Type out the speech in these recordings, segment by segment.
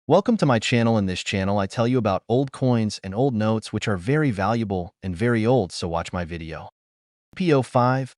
Welcome to my channel. In this channel, I tell you about old coins and old notes which are very valuable and very old, so watch my video. PO5.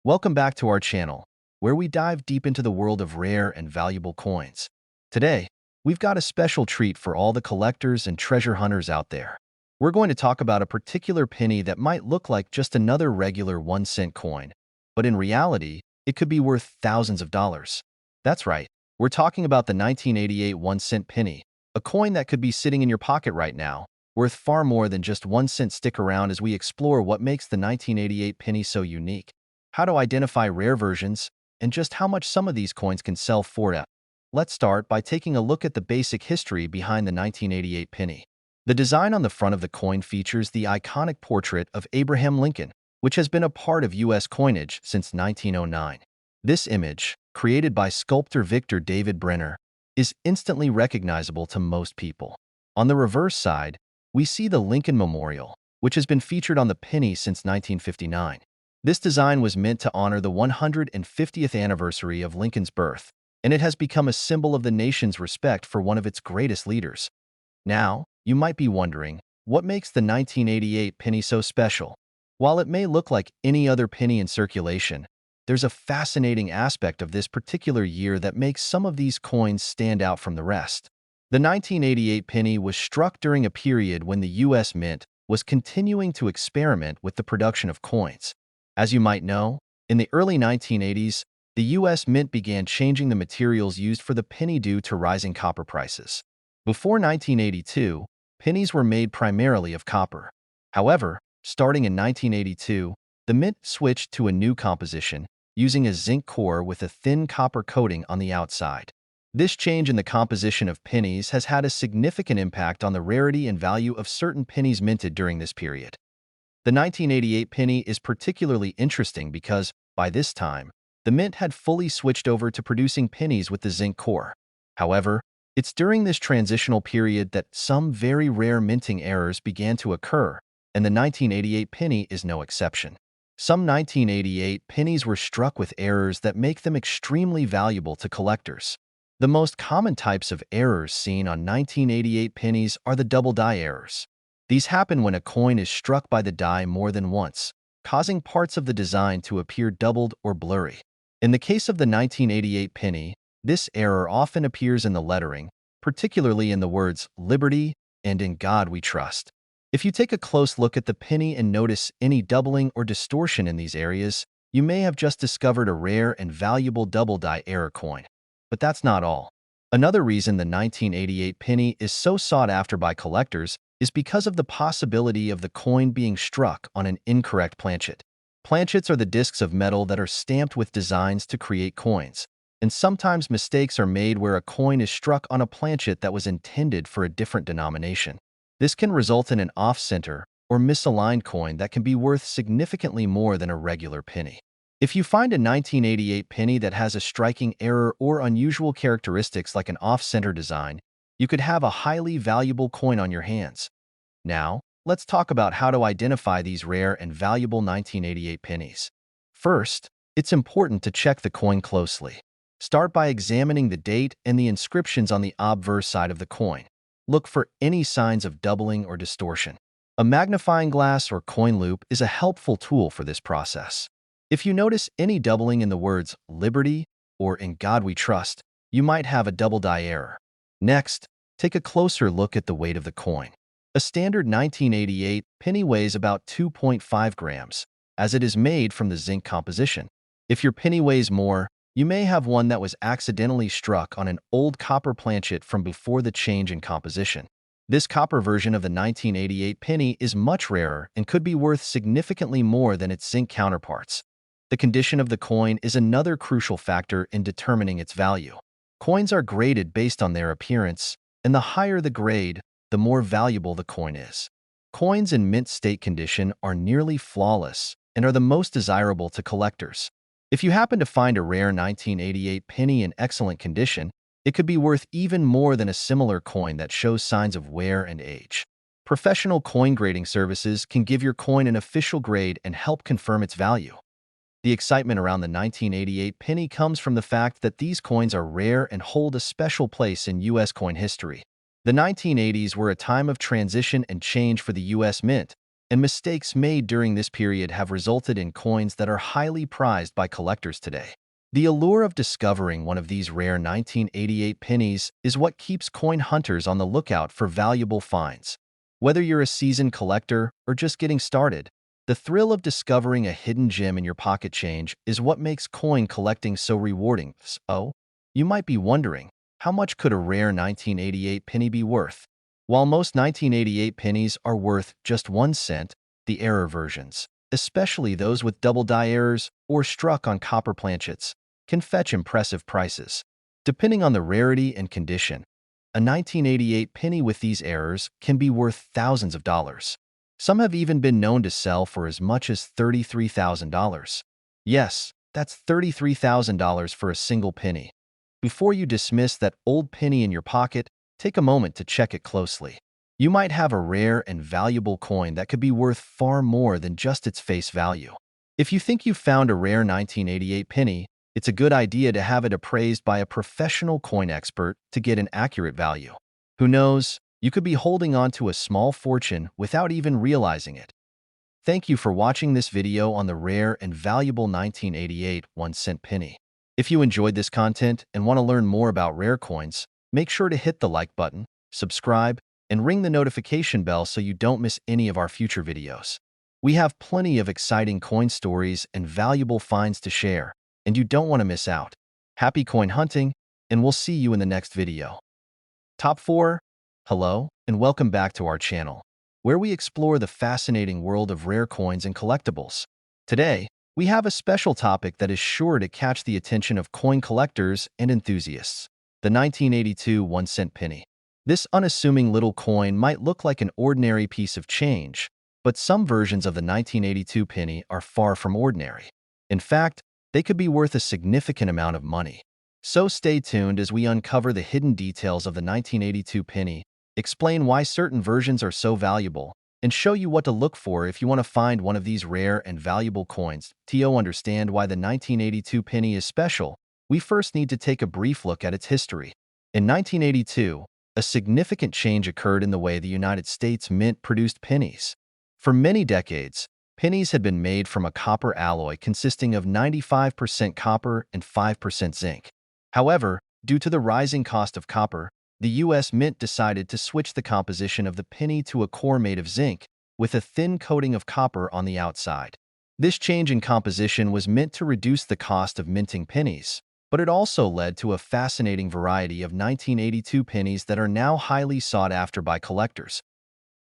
Welcome back to our channel, where we dive deep into the world of rare and valuable coins. Today, we've got a special treat for all the collectors and treasure hunters out there. We're going to talk about a particular penny that might look like just another regular 1-cent coin, but in reality, it could be worth thousands of dollars. That's right. We're talking about the 1988 1-cent penny, a coin that could be sitting in your pocket right now, worth far more than just 1 cent. Stick around as we explore what makes the 1988 penny so unique, how to identify rare versions, and just how much some of these coins can sell for. Let's start by taking a look at the basic history behind the 1988 penny. The design on the front of the coin features the iconic portrait of Abraham Lincoln, which has been a part of U.S. coinage since 1909. This image, created by sculptor Victor David Brenner, is instantly recognizable to most people. On the reverse side, we see the Lincoln Memorial, which has been featured on the penny since 1959. This design was meant to honor the 150th anniversary of Lincoln's birth, and it has become a symbol of the nation's respect for one of its greatest leaders. Now, you might be wondering, what makes the 1988 penny so special? While it may look like any other penny in circulation, there's a fascinating aspect of this particular year that makes some of these coins stand out from the rest. The 1988 penny was struck during a period when the U.S. Mint was continuing to experiment with the production of coins. As you might know, in the early 1980s, the U.S. Mint began changing the materials used for the penny due to rising copper prices. Before 1982, pennies were made primarily of copper. However, starting in 1982, the Mint switched to a new composition, using a zinc core with a thin copper coating on the outside. This change in the composition of pennies has had a significant impact on the rarity and value of certain pennies minted during this period. The 1988 penny is particularly interesting because, by this time, the Mint had fully switched over to producing pennies with the zinc core. However, it's during this transitional period that some very rare minting errors began to occur, and the 1988 penny is no exception. Some 1988 pennies were struck with errors that make them extremely valuable to collectors. The most common types of errors seen on 1988 pennies are the double die errors. These happen when a coin is struck by the die more than once, causing parts of the design to appear doubled or blurry. In the case of the 1988 penny, this error often appears in the lettering, particularly in the words "Liberty" and "In God We Trust." If you take a close look at the penny and notice any doubling or distortion in these areas, you may have just discovered a rare and valuable double die error coin. But that's not all. Another reason the 1988 penny is so sought after by collectors is because of the possibility of the coin being struck on an incorrect planchet. Planchets are the discs of metal that are stamped with designs to create coins, and sometimes mistakes are made where a coin is struck on a planchet that was intended for a different denomination. This can result in an off-center or misaligned coin that can be worth significantly more than a regular penny. If you find a 1988 penny that has a striking error or unusual characteristics like an off-center design, you could have a highly valuable coin on your hands. Now, let's talk about how to identify these rare and valuable 1988 pennies. First, it's important to check the coin closely. Start by examining the date and the inscriptions on the obverse side of the coin. Look for any signs of doubling or distortion. A magnifying glass or coin loop is a helpful tool for this process. If you notice any doubling in the words "Liberty" or "In God We Trust," you might have a double die error. Next, take a closer look at the weight of the coin. A standard 1988 penny weighs about 2.5 grams, as it is made from the zinc composition. If your penny weighs more, you may have one that was accidentally struck on an old copper planchet from before the change in composition. This copper version of the 1988 penny is much rarer and could be worth significantly more than its zinc counterparts. The condition of the coin is another crucial factor in determining its value. Coins are graded based on their appearance, and the higher the grade, the more valuable the coin is. Coins in mint state condition are nearly flawless and are the most desirable to collectors. If you happen to find a rare 1988 penny in excellent condition, it could be worth even more than a similar coin that shows signs of wear and age. Professional coin grading services can give your coin an official grade and help confirm its value. The excitement around the 1988 penny comes from the fact that these coins are rare and hold a special place in U.S. coin history. The 1980s were a time of transition and change for the U.S. Mint, and mistakes made during this period have resulted in coins that are highly prized by collectors today. The allure of discovering one of these rare 1988 pennies is what keeps coin hunters on the lookout for valuable finds. Whether you're a seasoned collector or just getting started, the thrill of discovering a hidden gem in your pocket change is what makes coin collecting so rewarding. So, you might be wondering, how much could a rare 1988 penny be worth? While most 1988 pennies are worth just 1 cent, the error versions, especially those with double die errors or struck on copper planchets, can fetch impressive prices. Depending on the rarity and condition, a 1988 penny with these errors can be worth thousands of dollars. Some have even been known to sell for as much as $33,000. Yes, that's $33,000 for a single penny. Before you dismiss that old penny in your pocket, take a moment to check it closely. You might have a rare and valuable coin that could be worth far more than just its face value. If you think you've found a rare 1988 penny, it's a good idea to have it appraised by a professional coin expert to get an accurate value. Who knows, you could be holding on to a small fortune without even realizing it. Thank you for watching this video on the rare and valuable 1988 1-cent penny. If you enjoyed this content and want to learn more about rare coins, make sure to hit the like button, subscribe, and ring the notification bell so you don't miss any of our future videos. We have plenty of exciting coin stories and valuable finds to share, and you don't want to miss out. Happy coin hunting, and we'll see you in the next video. Top 4. Hello, and welcome back to our channel, where we explore the fascinating world of rare coins and collectibles. Today, we have a special topic that is sure to catch the attention of coin collectors and enthusiasts: the 1982 1-cent penny. This unassuming little coin might look like an ordinary piece of change, but some versions of the 1982 penny are far from ordinary. In fact, they could be worth a significant amount of money. So stay tuned as we uncover the hidden details of the 1982 penny, explain why certain versions are so valuable, and show you what to look for if you want to find one of these rare and valuable coins. To understand why the 1982 penny is special, we first need to take a brief look at its history. In 1982, a significant change occurred in the way the United States Mint produced pennies. For many decades, pennies had been made from a copper alloy consisting of 95% copper and 5% zinc. However, due to the rising cost of copper, the U.S. Mint decided to switch the composition of the penny to a core made of zinc, with a thin coating of copper on the outside. This change in composition was meant to reduce the cost of minting pennies, but it also led to a fascinating variety of 1982 pennies that are now highly sought after by collectors.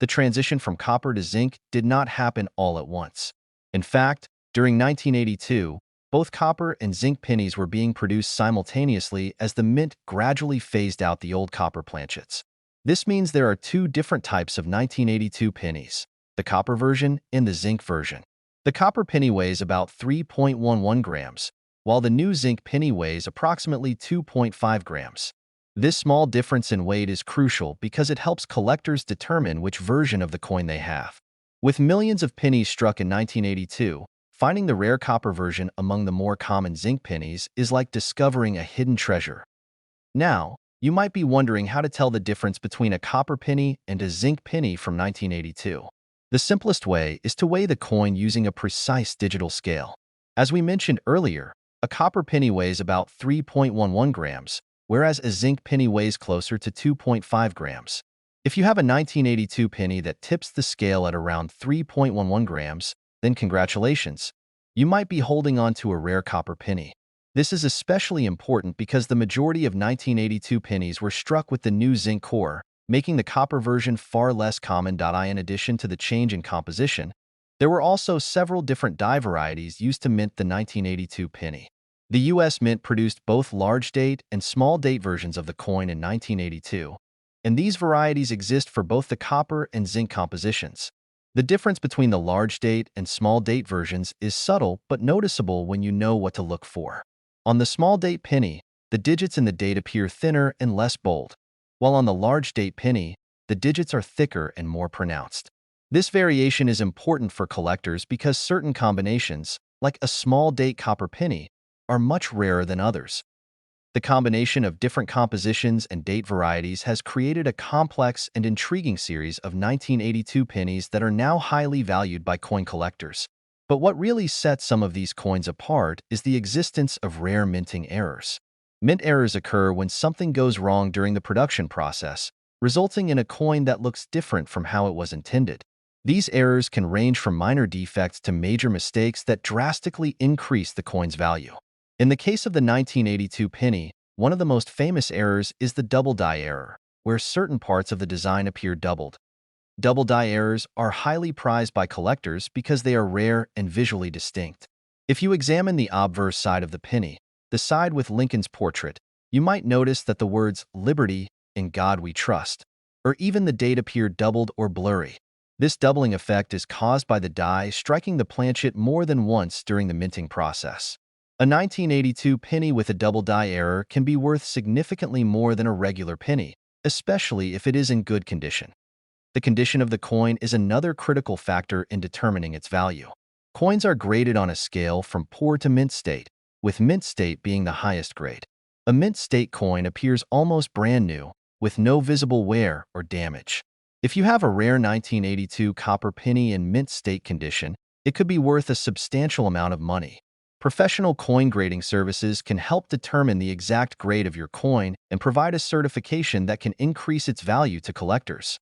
The transition from copper to zinc did not happen all at once. In fact, during 1982, both copper and zinc pennies were being produced simultaneously as the Mint gradually phased out the old copper planchets. This means there are two different types of 1982 pennies: the copper version and the zinc version. The copper penny weighs about 3.11 grams, while the new zinc penny weighs approximately 2.5 grams. This small difference in weight is crucial because it helps collectors determine which version of the coin they have. With millions of pennies struck in 1982, finding the rare copper version among the more common zinc pennies is like discovering a hidden treasure. Now, you might be wondering how to tell the difference between a copper penny and a zinc penny from 1982. The simplest way is to weigh the coin using a precise digital scale. As we mentioned earlier, a copper penny weighs about 3.11 grams, whereas a zinc penny weighs closer to 2.5 grams. If you have a 1982 penny that tips the scale at around 3.11 grams, then congratulations, you might be holding on to a rare copper penny. This is especially important because the majority of 1982 pennies were struck with the new zinc core, making the copper version far less common. In addition to the change in composition, there were also several different die varieties used to mint the 1982 penny. The U.S. Mint produced both large date and small date versions of the coin in 1982, and these varieties exist for both the copper and zinc compositions. The difference between the large date and small date versions is subtle but noticeable when you know what to look for. On the small date penny, the digits in the date appear thinner and less bold, while on the large date penny, the digits are thicker and more pronounced. This variation is important for collectors because certain combinations, like a small date copper penny, are much rarer than others. The combination of different compositions and date varieties has created a complex and intriguing series of 1982 pennies that are now highly valued by coin collectors. But what really sets some of these coins apart is the existence of rare minting errors. Mint errors occur when something goes wrong during the production process, resulting in a coin that looks different from how it was intended. These errors can range from minor defects to major mistakes that drastically increase the coin's value. In the case of the 1982 penny, one of the most famous errors is the double die error, where certain parts of the design appear doubled. Double die errors are highly prized by collectors because they are rare and visually distinct. If you examine the obverse side of the penny, the side with Lincoln's portrait, you might notice that the words "Liberty" "In God We Trust," or even the date appear doubled or blurry. This doubling effect is caused by the die striking the planchet more than once during the minting process. A 1982 penny with a double die error can be worth significantly more than a regular penny, especially if it is in good condition. The condition of the coin is another critical factor in determining its value. Coins are graded on a scale from poor to mint state, with mint state being the highest grade. A mint state coin appears almost brand new, with no visible wear or damage. If you have a rare 1982 copper penny in mint state condition, it could be worth a substantial amount of money. Professional coin grading services can help determine the exact grade of your coin and provide a certification that can increase its value to collectors.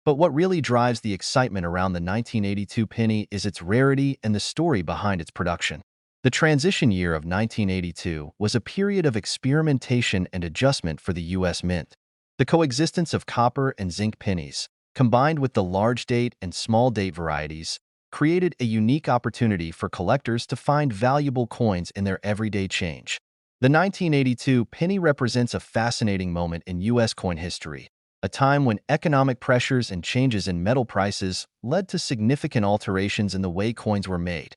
But what really drives the excitement around the 1982 penny is its rarity and the story behind its production. The transition year of 1982 was a period of experimentation and adjustment for the U.S. Mint. The coexistence of copper and zinc pennies, combined with the large date and small date varieties, created a unique opportunity for collectors to find valuable coins in their everyday change. The 1982 penny represents a fascinating moment in U.S. coin history, a time when economic pressures and changes in metal prices led to significant alterations in the way coins were made.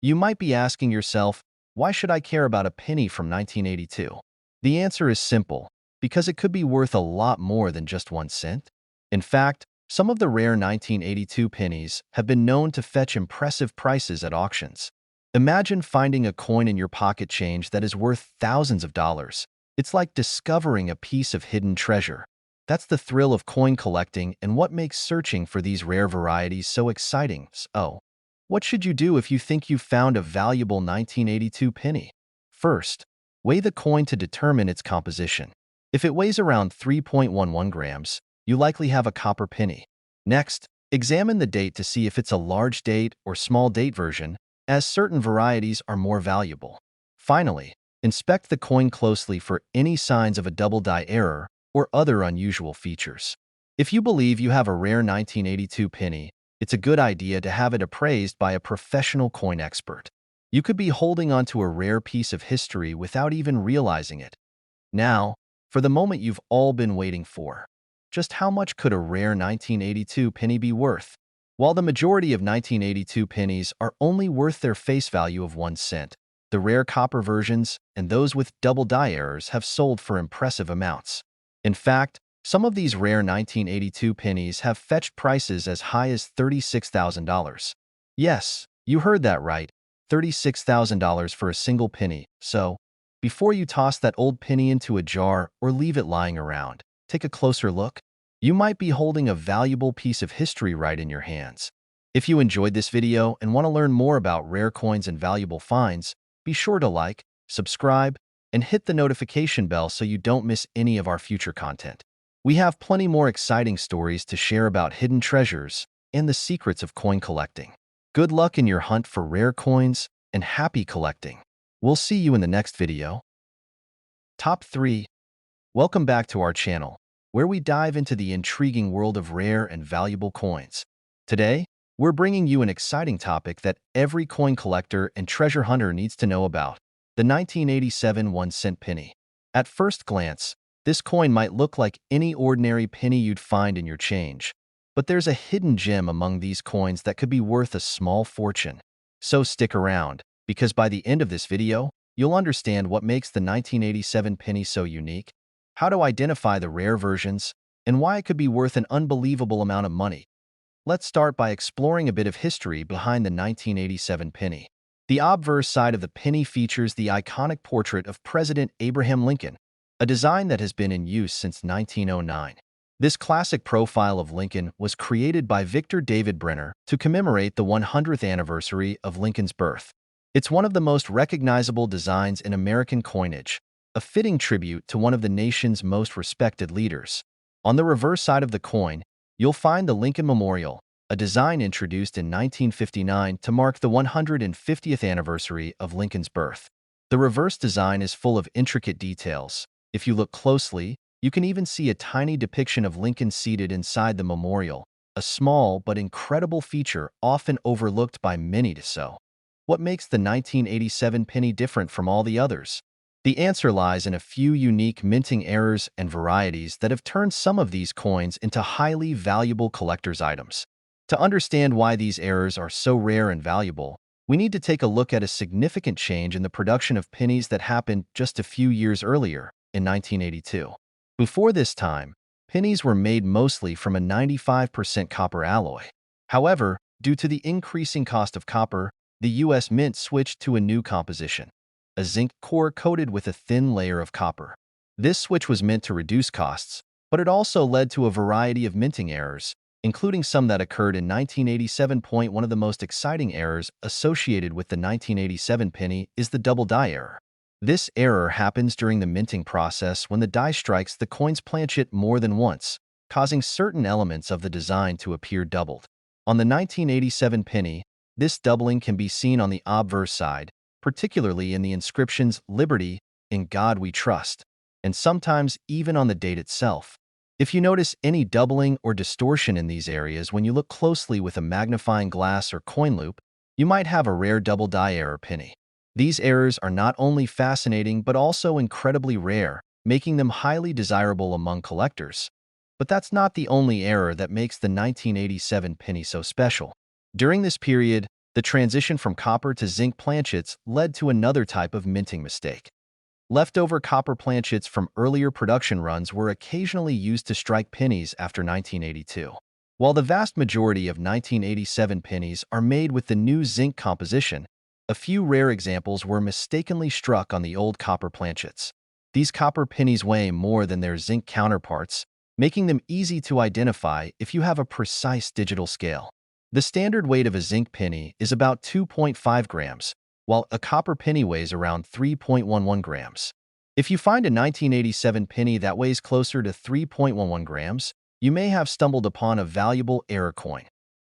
You might be asking yourself, why should I care about a penny from 1982? The answer is simple, because it could be worth a lot more than just 1 cent. In fact, some of the rare 1982 pennies have been known to fetch impressive prices at auctions. Imagine finding a coin in your pocket change that is worth thousands of dollars. It's like discovering a piece of hidden treasure. That's the thrill of coin collecting and what makes searching for these rare varieties so exciting. So, what should you do if you think you've found a valuable 1982 penny? First, weigh the coin to determine its composition. If it weighs around 3.11 grams, you likely have a copper penny. Next, examine the date to see if it's a large date or small date version, as certain varieties are more valuable. Finally, inspect the coin closely for any signs of a double die error or other unusual features. If you believe you have a rare 1982 penny, it's a good idea to have it appraised by a professional coin expert. You could be holding onto a rare piece of history without even realizing it. Now, for the moment you've all been waiting for. Just how much could a rare 1982 penny be worth? While the majority of 1982 pennies are only worth their face value of 1 cent, the rare copper versions and those with double die errors have sold for impressive amounts. In fact, some of these rare 1982 pennies have fetched prices as high as $36,000. Yes, you heard that right, $36,000 for a single penny. So, before you toss that old penny into a jar or leave it lying around, take a closer look. You might be holding a valuable piece of history right in your hands. If you enjoyed this video and want to learn more about rare coins and valuable finds, be sure to like, subscribe, and hit the notification bell so you don't miss any of our future content. We have plenty more exciting stories to share about hidden treasures and the secrets of coin collecting. Good luck in your hunt for rare coins and happy collecting. We'll see you in the next video. Top 3. Welcome back to our channel, where we dive into the intriguing world of rare and valuable coins. Today, we're bringing you an exciting topic that every coin collector and treasure hunter needs to know about: the 1987 1-cent penny. At first glance, this coin might look like any ordinary penny you'd find in your change, but there's a hidden gem among these coins that could be worth a small fortune. So stick around, because by the end of this video, you'll understand what makes the 1987 penny so unique, how to identify the rare versions, and why it could be worth an unbelievable amount of money. Let's start by exploring a bit of history behind the 1987 penny. The obverse side of the penny features the iconic portrait of President Abraham Lincoln, a design that has been in use since 1909. This classic profile of Lincoln was created by Victor David Brenner to commemorate the 100th anniversary of Lincoln's birth. It's one of the most recognizable designs in American coinage, a fitting tribute to one of the nation's most respected leaders. On the reverse side of the coin, you'll find the Lincoln Memorial, a design introduced in 1959 to mark the 150th anniversary of Lincoln's birth. The reverse design is full of intricate details. If you look closely, you can even see a tiny depiction of Lincoln seated inside the memorial, a small but incredible feature often overlooked by many. What makes the 1987 penny different from all the others? The answer lies in a few unique minting errors and varieties that have turned some of these coins into highly valuable collector's items. To understand why these errors are so rare and valuable, we need to take a look at a significant change in the production of pennies that happened just a few years earlier, in 1982. Before this time, pennies were made mostly from a 95% copper alloy. However, due to the increasing cost of copper, the U.S. Mint switched to a new composition, a zinc core coated with a thin layer of copper. This switch was meant to reduce costs, but it also led to a variety of minting errors, including some that occurred in 1987. One of the most exciting errors associated with the 1987 penny is the double die error. This error happens during the minting process when the die strikes the coin's planchet more than once, causing certain elements of the design to appear doubled. On the 1987 penny, this doubling can be seen on the obverse side, particularly in the inscriptions "Liberty," "In God We Trust," and sometimes even on the date itself. If you notice any doubling or distortion in these areas when you look closely with a magnifying glass or coin loop, you might have a rare double die error penny. These errors are not only fascinating but also incredibly rare, making them highly desirable among collectors. But that's not the only error that makes the 1987 penny so special. During this period, the transition from copper to zinc planchets led to another type of minting mistake. Leftover copper planchets from earlier production runs were occasionally used to strike pennies after 1982. While the vast majority of 1987 pennies are made with the new zinc composition, a few rare examples were mistakenly struck on the old copper planchets. These copper pennies weigh more than their zinc counterparts, making them easy to identify if you have a precise digital scale. The standard weight of a zinc penny is about 2.5 grams, while a copper penny weighs around 3.11 grams. If you find a 1987 penny that weighs closer to 3.11 grams, you may have stumbled upon a valuable error coin.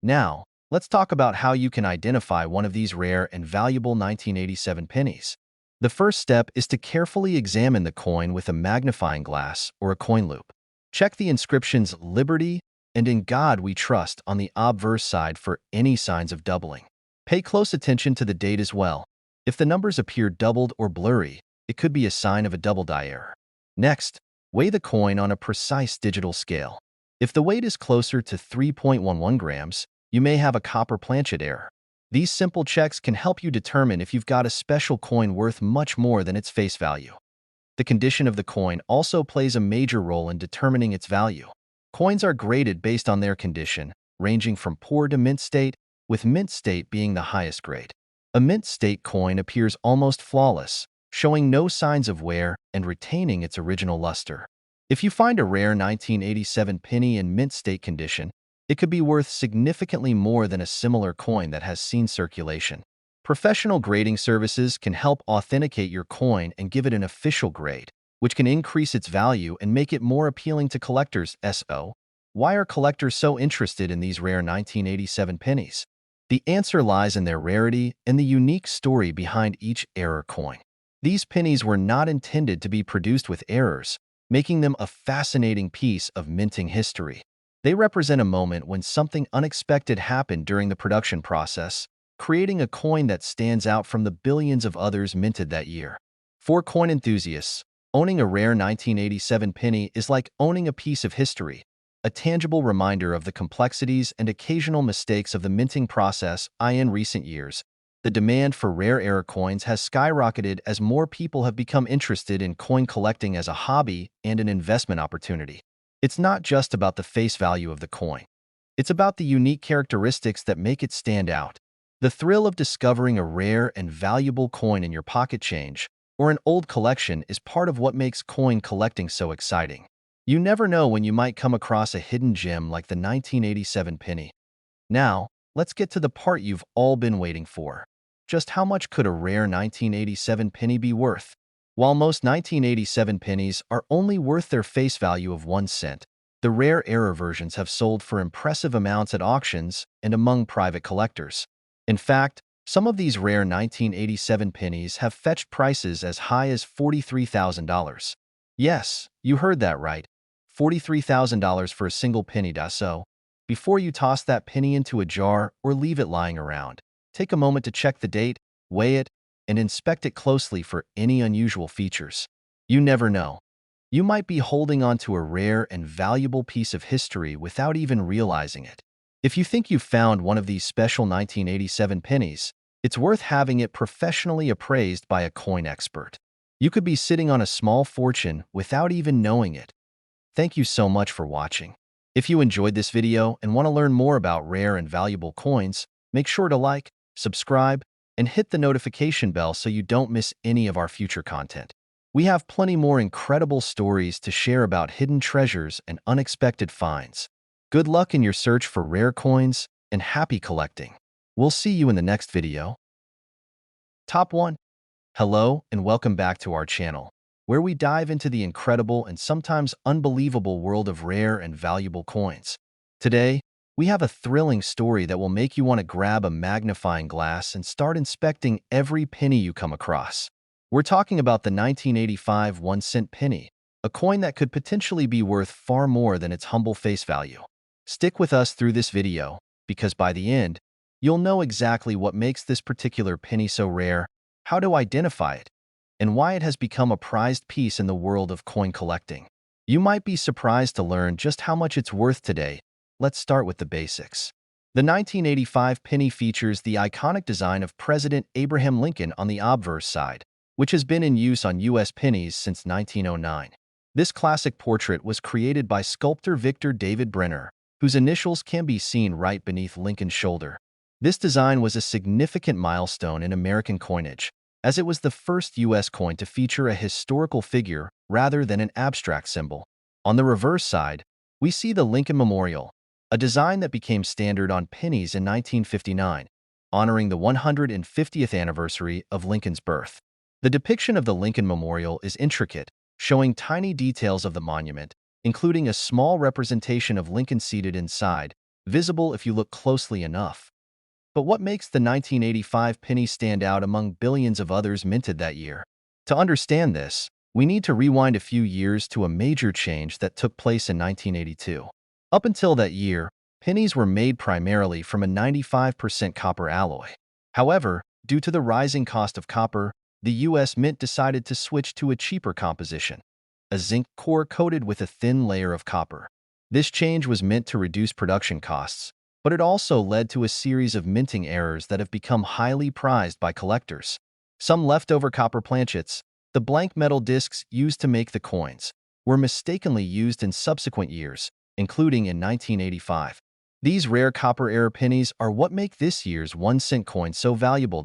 Now, let's talk about how you can identify one of these rare and valuable 1987 pennies. The first step is to carefully examine the coin with a magnifying glass or a coin loop. Check the inscriptions "Liberty" and "In God We Trust" on the obverse side for any signs of doubling. Pay close attention to the date as well. If the numbers appear doubled or blurry, it could be a sign of a double die error. Next, weigh the coin on a precise digital scale. If the weight is closer to 3.11 grams, you may have a copper planchet error. These simple checks can help you determine if you've got a special coin worth much more than its face value. The condition of the coin also plays a major role in determining its value. Coins are graded based on their condition, ranging from poor to mint state, with mint state being the highest grade. A mint state coin appears almost flawless, showing no signs of wear and retaining its original luster. If you find a rare 1987 penny in mint state condition, it could be worth significantly more than a similar coin that has seen circulation. Professional grading services can help authenticate your coin and give it an official grade, which can increase its value and make it more appealing to collectors. Why are collectors so interested in these rare 1987 pennies? The answer lies in their rarity and the unique story behind each error coin. These pennies were not intended to be produced with errors, making them a fascinating piece of minting history. They represent a moment when something unexpected happened during the production process, creating a coin that stands out from the billions of others minted that year. For coin enthusiasts, owning a rare 1987 penny is like owning a piece of history, a tangible reminder of the complexities and occasional mistakes of the minting process. In recent years, the demand for rare error coins has skyrocketed as more people have become interested in coin collecting as a hobby and an investment opportunity. It's not just about the face value of the coin. It's about the unique characteristics that make it stand out. The thrill of discovering a rare and valuable coin in your pocket change or an old collection is part of what makes coin collecting so exciting. You never know when you might come across a hidden gem like the 1987 penny. Now, let's get to the part you've all been waiting for. Just how much could a rare 1987 penny be worth? While most 1987 pennies are only worth their face value of 1 cent, the rare error versions have sold for impressive amounts at auctions and among private collectors. In fact, some of these rare 1987 pennies have fetched prices as high as $43,000. Yes, you heard that right. $43,000 for a single penny. So, before you toss that penny into a jar or leave it lying around, take a moment to check the date, weigh it, and inspect it closely for any unusual features. You never know. You might be holding on to a rare and valuable piece of history without even realizing it. If you think you've found one of these special 1987 pennies, it's worth having it professionally appraised by a coin expert. You could be sitting on a small fortune without even knowing it. Thank you so much for watching. If you enjoyed this video and want to learn more about rare and valuable coins, make sure to like, subscribe, and hit the notification bell so you don't miss any of our future content. We have plenty more incredible stories to share about hidden treasures and unexpected finds. Good luck in your search for rare coins and happy collecting. We'll see you in the next video. Top 1. Hello and welcome back to our channel, where we dive into the incredible and sometimes unbelievable world of rare and valuable coins. Today, we have a thrilling story that will make you want to grab a magnifying glass and start inspecting every penny you come across. We're talking about the 1985 1-cent penny, a coin that could potentially be worth far more than its humble face value. Stick with us through this video, because by the end, you'll know exactly what makes this particular penny so rare, how to identify it, and why it has become a prized piece in the world of coin collecting. You might be surprised to learn just how much it's worth today. Let's start with the basics. The 1985 penny features the iconic design of President Abraham Lincoln on the obverse side, which has been in use on U.S. pennies since 1909. This classic portrait was created by sculptor Victor David Brenner, whose initials can be seen right beneath Lincoln's shoulder. This design was a significant milestone in American coinage, as it was the first U.S. coin to feature a historical figure rather than an abstract symbol. On the reverse side, we see the Lincoln Memorial, a design that became standard on pennies in 1959, honoring the 150th anniversary of Lincoln's birth. The depiction of the Lincoln Memorial is intricate, showing tiny details of the monument, including a small representation of Lincoln seated inside, visible if you look closely enough. But what makes the 1985 penny stand out among billions of others minted that year? To understand this, we need to rewind a few years to a major change that took place in 1982. Up until that year, pennies were made primarily from a 95% copper alloy. However, due to the rising cost of copper, the U.S. Mint decided to switch to a cheaper composition, a zinc core coated with a thin layer of copper. This change was meant to reduce production costs, but it also led to a series of minting errors that have become highly prized by collectors. Some leftover copper planchets, the blank metal discs used to make the coins, were mistakenly used in subsequent years, including in 1985. These rare copper error pennies are what make this year's 1-cent coin so valuable.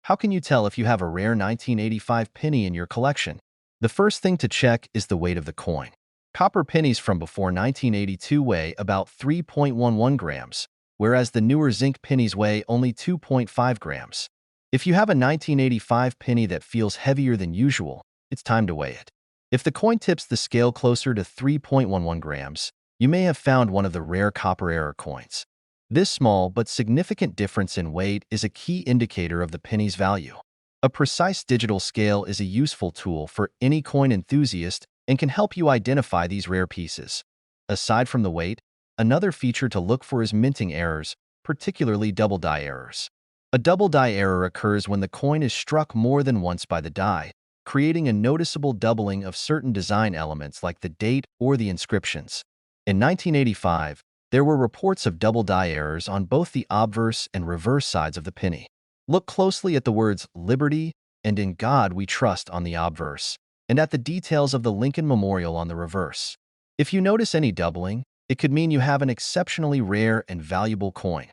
How can you tell if you have a rare 1985 penny in your collection? The first thing to check is the weight of the coin. Copper pennies from before 1982 weigh about 3.11 grams, whereas the newer zinc pennies weigh only 2.5 grams. If you have a 1985 penny that feels heavier than usual, it's time to weigh it. If the coin tips the scale closer to 3.11 grams, you may have found one of the rare copper error coins. This small but significant difference in weight is a key indicator of the penny's value. A precise digital scale is a useful tool for any coin enthusiast and can help you identify these rare pieces. Aside from the weight, another feature to look for is minting errors, particularly double die errors. A double die error occurs when the coin is struck more than once by the die, creating a noticeable doubling of certain design elements like the date or the inscriptions. In 1985, there were reports of double die errors on both the obverse and reverse sides of the penny. Look closely at the words "Liberty" and "In God We Trust" on the obverse, and at the details of the Lincoln Memorial on the reverse. If you notice any doubling, it could mean you have an exceptionally rare and valuable coin.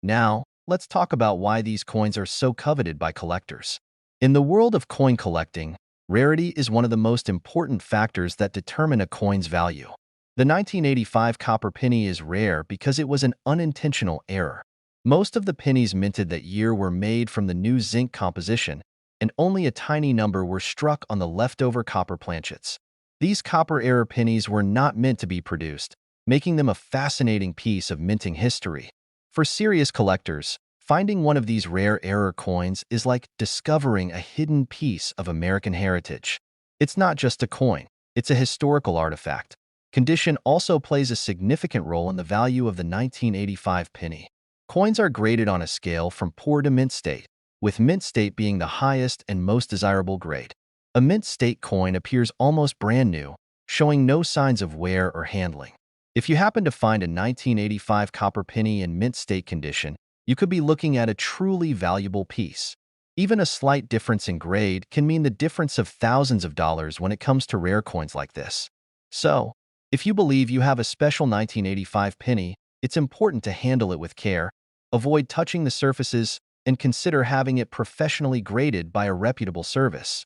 Now, let's talk about why these coins are so coveted by collectors. In the world of coin collecting, rarity is one of the most important factors that determine a coin's value. The 1985 copper penny is rare because it was an unintentional error. Most of the pennies minted that year were made from the new zinc composition, and only a tiny number were struck on the leftover copper planchets. These copper-era pennies were not meant to be produced, making them a fascinating piece of minting history. For serious collectors, finding one of these rare error coins is like discovering a hidden piece of American heritage. It's not just a coin, it's a historical artifact. Condition also plays a significant role in the value of the 1985 penny. Coins are graded on a scale from poor to mint state, with mint state being the highest and most desirable grade. A mint state coin appears almost brand new, showing no signs of wear or handling. If you happen to find a 1985 copper penny in mint state condition, you could be looking at a truly valuable piece. Even a slight difference in grade can mean the difference of thousands of dollars when it comes to rare coins like this. So, if you believe you have a special 1985 penny, it's important to handle it with care, avoid touching the surfaces, and consider having it professionally graded by a reputable service.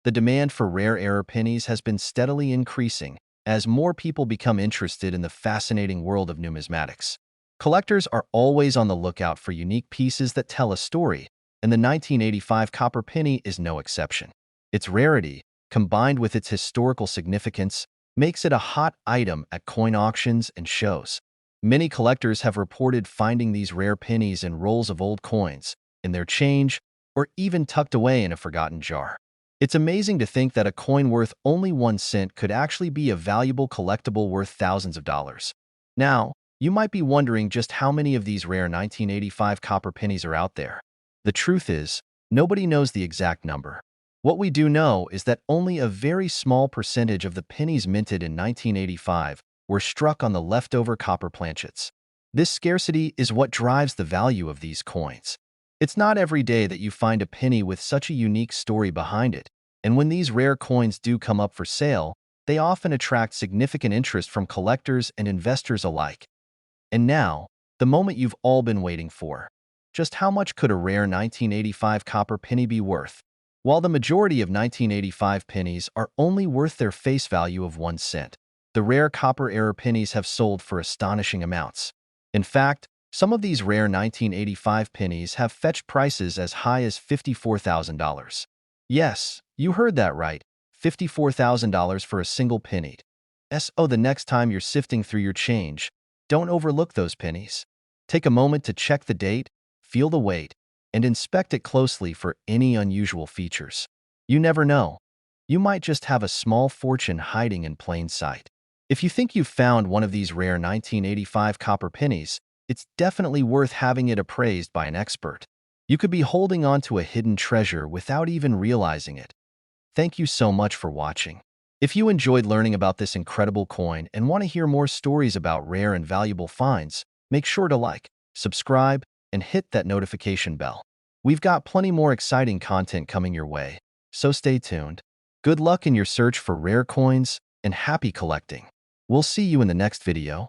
The demand for rare error pennies has been steadily increasing as more people become interested in the fascinating world of numismatics. Collectors are always on the lookout for unique pieces that tell a story, and the 1985 copper penny is no exception. Its rarity, combined with its historical significance, makes it a hot item at coin auctions and shows. Many collectors have reported finding these rare pennies in rolls of old coins, in their change, or even tucked away in a forgotten jar. It's amazing to think that a coin worth only 1 cent could actually be a valuable collectible worth thousands of dollars. Now, you might be wondering just how many of these rare 1985 copper pennies are out there. The truth is, nobody knows the exact number. What we do know is that only a very small percentage of the pennies minted in 1985 were struck on the leftover copper planchets. This scarcity is what drives the value of these coins. It's not every day that you find a penny with such a unique story behind it, and when these rare coins do come up for sale, they often attract significant interest from collectors and investors alike. And now, the moment you've all been waiting for. Just how much could a rare 1985 copper penny be worth? While the majority of 1985 pennies are only worth their face value of 1 cent, the rare copper-era pennies have sold for astonishing amounts. In fact, some of these rare 1985 pennies have fetched prices as high as $54,000. Yes, you heard that right, $54,000 for a single penny. So the next time you're sifting through your change, don't overlook those pennies. Take a moment to check the date, feel the weight, and inspect it closely for any unusual features. You never know. You might just have a small fortune hiding in plain sight. If you think you've found one of these rare 1985 copper pennies, it's definitely worth having it appraised by an expert. You could be holding on to a hidden treasure without even realizing it. Thank you so much for watching. If you enjoyed learning about this incredible coin and want to hear more stories about rare and valuable finds, make sure to like, subscribe, and hit that notification bell. We've got plenty more exciting content coming your way, so stay tuned. Good luck in your search for rare coins, and happy collecting. We'll see you in the next video.